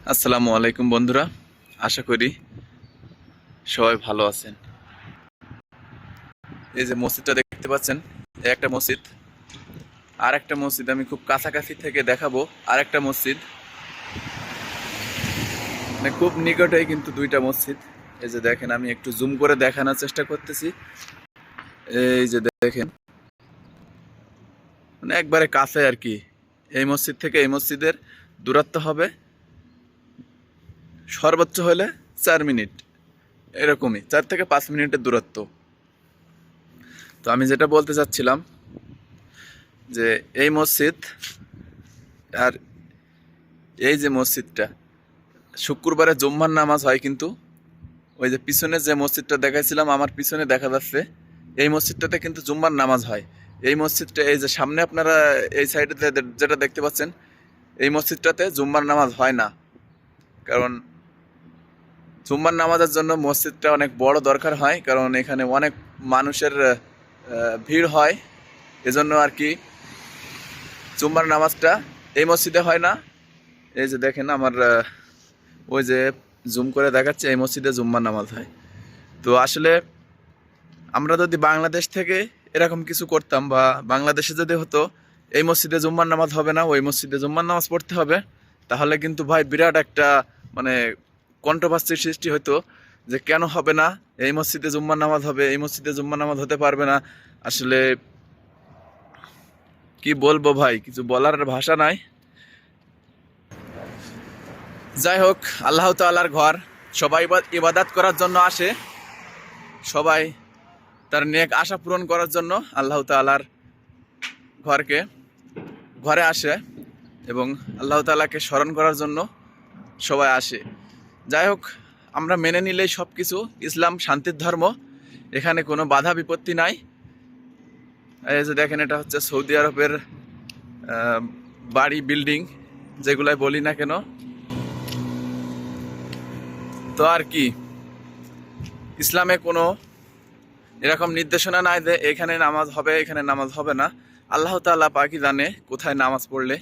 আসসালামু আলাইকুম বন্ধুরা, আশা করি সবাই ভালো আছেন। এই যে মসজিদটা দেখতে পাচ্ছেন, এই একটা মসজিদ। আর একটা মসজিদ আমি খুব কাছাকাছি থেকে দেখাবো। আর একটা মসজিদ, মানে খুব নিকটেই কিন্তু দুইটা মসজিদ। এই যে দেখেন, আমি একটু জুম করে দেখানোর চেষ্টা করতেছি। এই যে দেখেন, মানে একবারে কাছে আর কি। এই মসজিদ থেকে এই মসজিদের দূরত্ব হবে সর্বোচ্চ হলে 4 মিনিট, এরকমই 4 থেকে 5 মিনিটের দূরত্ব। তো আমি যেটা বলতে চাচ্ছিলাম যে এই মসজিদ আর এই যে মসজিদটা, শুক্রবারে জুম্মার নামাজ হয় কিন্তু ওই যে পিছনে যে মসজিদটা দেখাইছিলাম, আমার পিছনে দেখা যাচ্ছে, এই মসজিদটাতে কিন্তু জুম্মার নামাজ হয়। এই মসজিদটা, এই যে সামনে আপনারা এই সাইডে যেটা দেখতে পাচ্ছেন, এই মসজিদটাতে জুম্মার নামাজ হয় না। কারণ জুম্মার নামাজের জন্য মসজিদটা অনেক বড় দরকার হয়, কারণ এখানে অনেক মানুষের ভিড় হয়। এজন্য আর কি জুম্মার নামাজটা এই মসজিদে হয় না। এই যে দেখেন, আমার ওই যে জুম করে দেখাচ্ছে, এই মসজিদে জুম্মার নামাজ হয়। তো আসলে আমরা যদি বাংলাদেশ থেকে এরকম কিছু করতাম, বা বাংলাদেশে যদি হতো এই মসজিদে জুম্মার নামাজ হবে না, ওই মসজিদে জুম্মার নামাজ পড়তে হবে, তাহলে কিন্তু ভাই বিরাট একটা মানে কন্ট্রোভার্সির সৃষ্টি হতো যে কেন হবে না, এই মসজিদে জুম্মার নামাজ হবে, এই মসজিদে জুম্মার নামাজ হতে পারবে না। আসলে কি বলবো ভাই, কিছু বলার ভাষা নাই। যাই হোক, আল্লাহ তাআলার ঘর, সবাই ইবাদত করার জন্য আসে, সবাই তার নেক আশা পূরণ করার জন্য আল্লাহ তাআলার ঘরে আসে, এবং আল্লাহ তাআলাকে স্মরণ করার জন্য সবাই আসে। যাই হোক, আমরা মেনে নিলেই সব কিছু। ইসলাম শান্তির ধর্ম, এখানে কোনো বাধা বিপত্তি নাই। এই যে দেখেন, এটা হচ্ছে সৌদি আরবের বাড়ি, বিল্ডিং, যেগুলাই বলি না কেন। তো আর কি, ইসলামে কোনো এরকম নির্দেশনা নাই যে এখানে নামাজ হবে, এখানে নামাজ হবে না। আল্লাহ তাআলা পাকই জানে কোথায় নামাজ পড়লে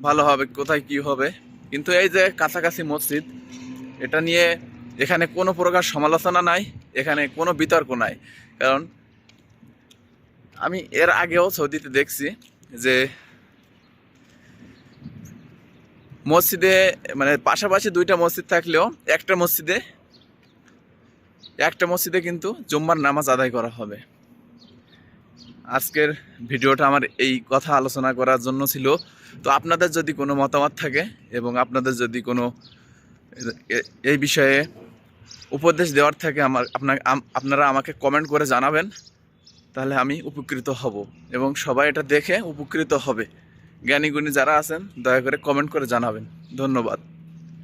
ভালো হবে, কোথায় কি হবে। কিন্তু এই যে কাছাকাছি মসজিদ, এটা নিয়ে এখানে কোনো প্রকার সমালোচনা নাই, এখানে কোনো বিতর্ক নাই। কারণ আমি এর আগেও সৌদিতে দেখছি যে মসজিদে, মানে পাশাপাশি দুইটা মসজিদ থাকলেও একটা মসজিদে কিন্তু জুম্মার নামাজ আদায় করা হবে। আজকের ভিডিওটা আমার এই কথা আলোচনা করার জন্য ছিল। তো আপনাদের যদি কোনো মতামত থাকে, এবং আপনাদের যদি কোনো এই বিষয়ে উপদেশ দেওয়ার থাকে, আপনারা আমাকে কমেন্ট করে জানাবেন, তাহলে আমি উপকৃত হব, এবং সবাই এটা দেখে উপকৃত হবে। জ্ঞানী গুণী যারা আছেন, দয়া করে কমেন্ট করে জানাবেন। ধন্যবাদ।